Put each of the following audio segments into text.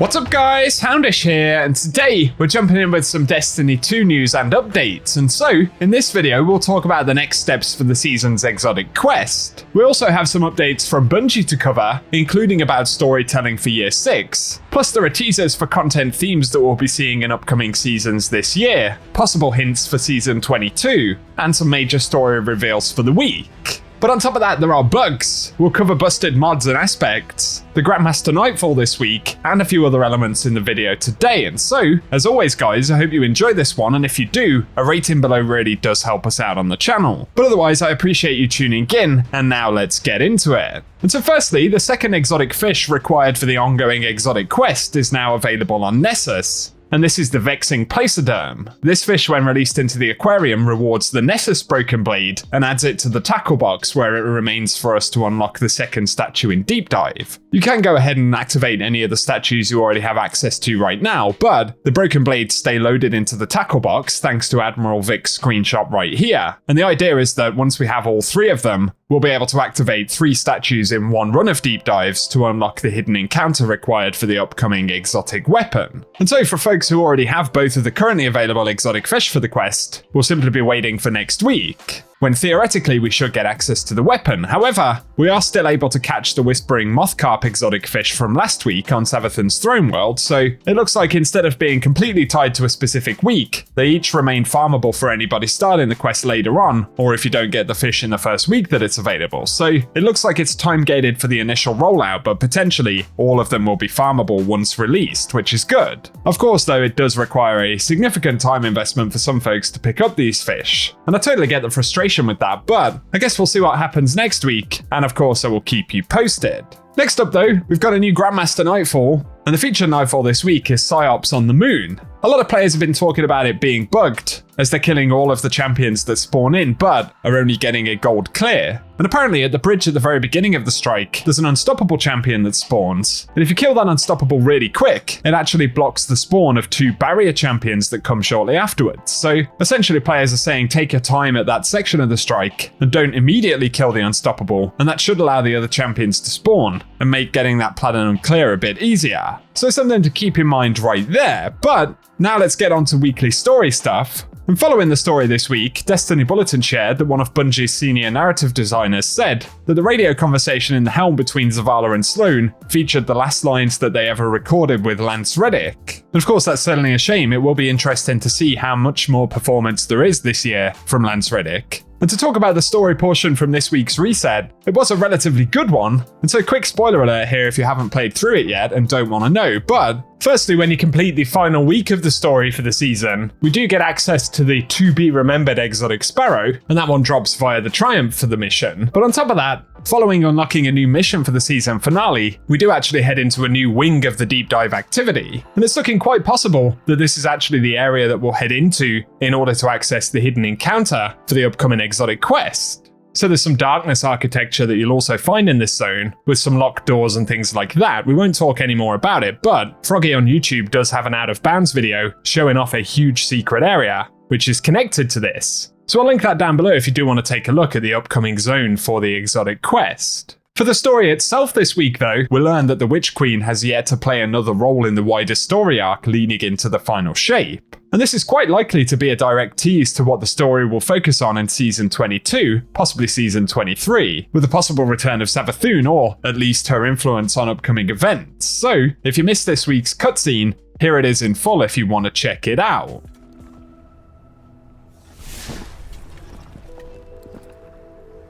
What's up guys, Houndish here, and today we're jumping in with some Destiny 2 news and updates. And so, in this video we'll talk about the next steps for the season's exotic quest. We also have some updates from Bungie to cover, including about storytelling for Year 6. Plus there are teasers for content themes that we'll be seeing in upcoming seasons this year, possible hints for Season 22, and some major story reveals for the week. But on top of that, there are bugs. We'll cover busted mods and aspects, the Grandmaster Nightfall this week, and a few other elements in the video today. And so, as always guys, I hope you enjoy this one, and if you do, a rating below really does help us out on the channel. But otherwise, I appreciate you tuning in, and now let's get into it. And so firstly, the second exotic fish required for the ongoing exotic quest is now available on Nessus. And this is the Vexing Placiderm. This fish, when released into the aquarium, rewards the Nessus Broken Blade and adds it to the tackle box, where it remains for us to unlock the second statue in Deep Dive. You can go ahead and activate any of the statues you already have access to right now, but the Broken Blades stay loaded into the tackle box thanks to Admiral Vic's screenshot right here. And the idea is that once we have all three of them, we'll be able to activate 3 statues in one run of deep dives to unlock the hidden encounter required for the upcoming exotic weapon. And so for folks who already have both of the currently available exotic fish for the quest, we'll simply be waiting for next week, when theoretically we should get access to the weapon. However, we are still able to catch the Whispering Mothcarp exotic fish from last week on Savathun's Throne World, so it looks like instead of being completely tied to a specific week, they each remain farmable for anybody starting the quest later on, or if you don't get the fish in the first week that it's available. So it looks like it's time gated for the initial rollout, but potentially all of them will be farmable once released, which is good. Of course though, it does require a significant time investment for some folks to pick up these fish, and I totally get the frustration with that, but I guess we'll see what happens next week, and of course I will keep you posted. Next up though, we've got a new Grandmaster Nightfall, and the featured Nightfall this week is Psyops on the Moon. A lot of players have been talking about it being bugged, as they're killing all of the champions that spawn in, but are only getting a gold clear. And apparently at the bridge at the very beginning of the strike, there's an unstoppable champion that spawns, and if you kill that unstoppable really quick, it actually blocks the spawn of 2 barrier champions that come shortly afterwards. So essentially players are saying take your time at that section of the strike, and don't immediately kill the unstoppable, and that should allow the other champions to spawn, and make getting that platinum clear a bit easier. So something to keep in mind right there, but now let's get on to weekly story stuff. And following the story this week, Destiny Bulletin shared that one of Bungie's senior narrative designers said that the radio conversation in the helm between Zavala and Sloane featured the last lines that they ever recorded with Lance Reddick. And of course that's certainly a shame. It will be interesting to see how much more performance there is this year from Lance Reddick. And to talk about the story portion from this week's reset, it was a relatively good one, and so quick spoiler alert here if you haven't played through it yet and don't want to know, but firstly, when you complete the final week of the story for the season, we do get access to the To Be Remembered exotic sparrow, and that one drops via the Triumph for the mission. But on top of that, following unlocking a new mission for the season finale, we do actually head into a new wing of the deep dive activity, and it's looking quite possible that this is actually the area that we'll head into in order to access the hidden encounter for the upcoming exotic quest. So there's some darkness architecture that you'll also find in this zone, with some locked doors and things like that. We won't talk any more about it, but Froggy on YouTube does have an out of bounds video showing off a huge secret area, which is connected to this. So I'll link that down below if you do want to take a look at the upcoming zone for the exotic quest. For the story itself this week though, we'll learn that the Witch Queen has yet to play another role in the wider story arc leading into the final shape. And this is quite likely to be a direct tease to what the story will focus on in Season 22, possibly Season 23, with a possible return of Savathun or at least her influence on upcoming events. So if you missed this week's cutscene, here it is in full if you want to check it out.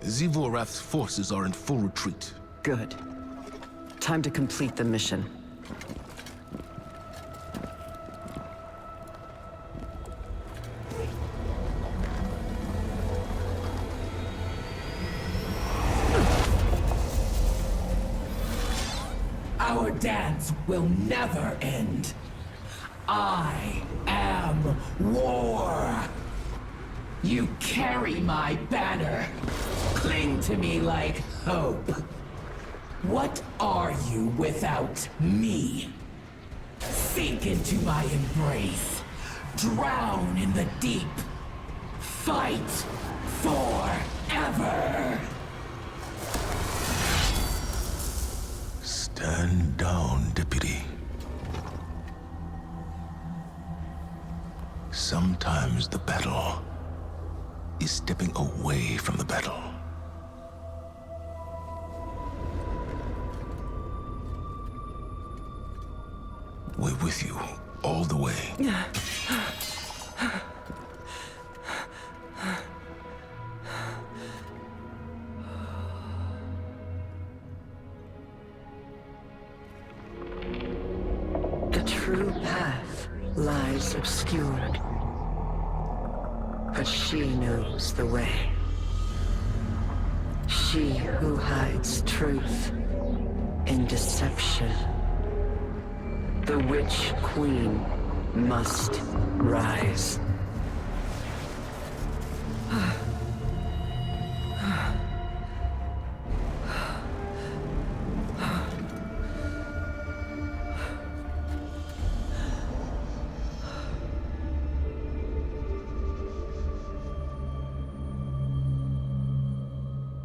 Zivorath's forces are in full retreat. Good. Time to complete the mission. Our dance will never end. I am war. You carry my banner. Cling to me like hope. What are you without me? Sink into my embrace. Drown in the deep. Fight forever. Stand down, Deputy. Sometimes the battle is stepping away from the battle. We're with you all the way. The true path lies obscured, but she knows the way. She who hides truth in deception. The Witch Queen must rise.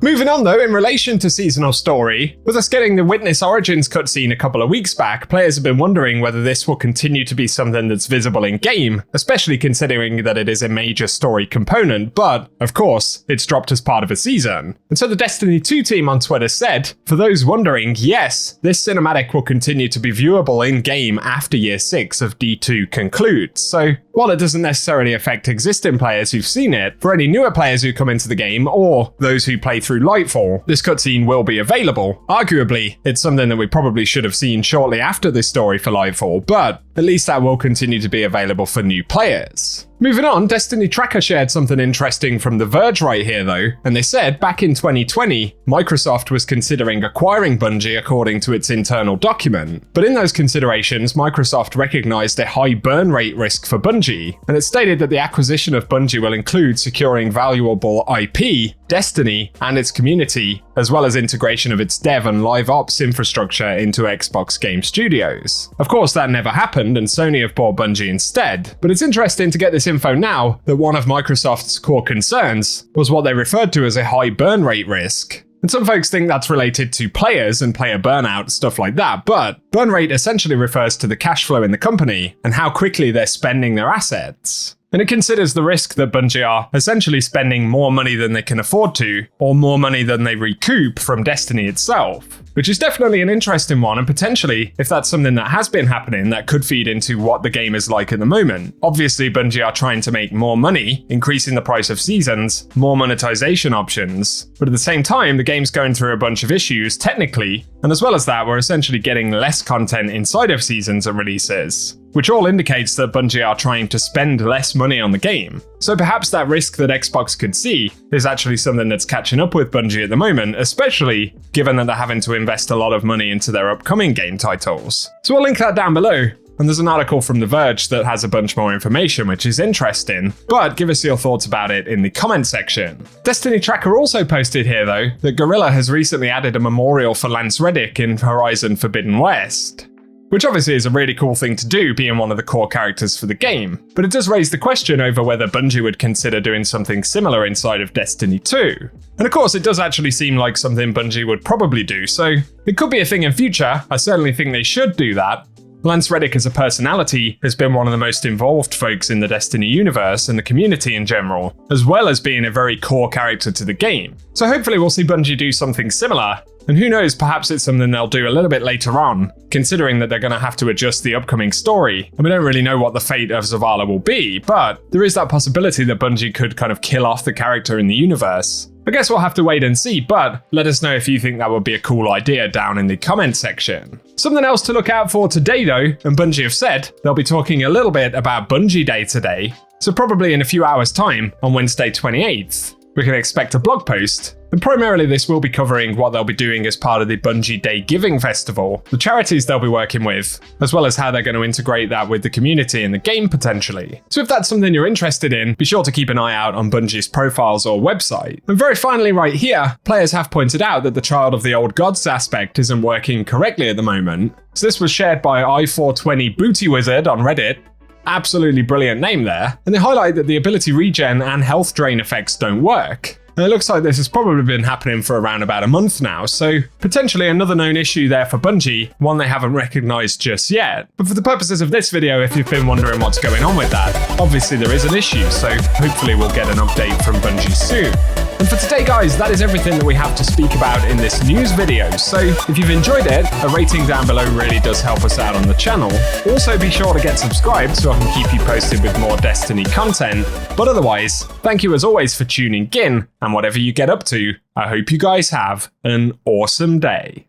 Moving on though, in relation to seasonal story, with us getting the Witness Origins cutscene a couple of weeks back, players have been wondering whether this will continue to be something that's visible in-game, especially considering that it is a major story component, but, of course, it's dropped as part of a season. And so the Destiny 2 team on Twitter said, for those wondering, yes, this cinematic will continue to be viewable in-game after Year 6 of D2 concludes. So, while it doesn't necessarily affect existing players who've seen it, for any newer players who come into the game, or those who play through LIGHTFALL, this cutscene will be available. Arguably, it's something that we probably should have seen shortly after this story for LIGHTFALL, but at least that will continue to be available for new players. Moving on, Destiny Tracker shared something interesting from The Verge right here though, and they said back in 2020, Microsoft was considering acquiring Bungie according to its internal document. But in those considerations, Microsoft recognized a high burn rate risk for Bungie, and it stated that the acquisition of Bungie will include securing valuable IP, Destiny, and its community, as well as integration of its dev and live ops infrastructure into Xbox Game Studios. Of course, that never happened, and Sony have bought Bungie instead, but it's interesting to get this info now that one of Microsoft's core concerns was what they referred to as a high burn rate risk. And some folks think that's related to players and player burnout, stuff like that, but burn rate essentially refers to the cash flow in the company and how quickly they're spending their assets. And it considers the risk that Bungie are essentially spending more money than they can afford to, or more money than they recoup from Destiny itself. Which is definitely an interesting one, and potentially, if that's something that has been happening, that could feed into what the game is like at the moment. Obviously, Bungie are trying to make more money, increasing the price of seasons, more monetization options, but at the same time, the game's going through a bunch of issues, technically, and as well as that, we're essentially getting less content inside of seasons and releases, which all indicates that Bungie are trying to spend less money on the game. So perhaps that risk that Xbox could see is actually something that's catching up with Bungie at the moment, especially given that they're having to invest a lot of money into their upcoming game titles. So we'll link that down below. And there's an article from The Verge that has a bunch more information, which is interesting, but give us your thoughts about it in the comment section. Destiny Tracker also posted here though, that Guerrilla has recently added a memorial for Lance Reddick in Horizon Forbidden West. Which obviously is a really cool thing to do, being one of the core characters for the game. But it does raise the question over whether Bungie would consider doing something similar inside of Destiny 2. And of course, it does actually seem like something Bungie would probably do, so it could be a thing in future. I certainly think they should do that. Lance Reddick as a personality has been one of the most involved folks in the Destiny universe and the community in general, as well as being a very core character to the game. So hopefully we'll see Bungie do something similar. And who knows, perhaps it's something they'll do a little bit later on, considering that they're going to have to adjust the upcoming story. And we don't really know what the fate of Zavala will be, but there is that possibility that Bungie could kind of kill off the character in the universe. I guess we'll have to wait and see, but let us know if you think that would be a cool idea down in the comment section. Something else to look out for today though, and Bungie have said they'll be talking a little bit about Bungie Day today, so probably in a few hours time, on Wednesday 28th. We can expect a blog post, and primarily this will be covering what they'll be doing as part of the Bungie Day Giving Festival, the charities they'll be working with, as well as how they're going to integrate that with the community and the game potentially. So if that's something you're interested in, be sure to keep an eye out on Bungie's profiles or website. And very finally right here, players have pointed out that the Child of the Old Gods aspect isn't working correctly at the moment. So this was shared by I420 Booty Wizard on Reddit. Absolutely brilliant name there, and they highlight that the ability regen and health drain effects don't work. And it looks like this has probably been happening for around about a month now, so potentially another known issue there for Bungie, one they haven't recognised just yet. But for the purposes of this video, if you've been wondering what's going on with that, obviously there is an issue, so hopefully we'll get an update from Bungie soon. And for today, guys, that is everything that we have to speak about in this news video. So if you've enjoyed it, a rating down below really does help us out on the channel. Also be sure to get subscribed so I can keep you posted with more Destiny content. But otherwise, thank you as always for tuning in, and whatever you get up to, I hope you guys have an awesome day.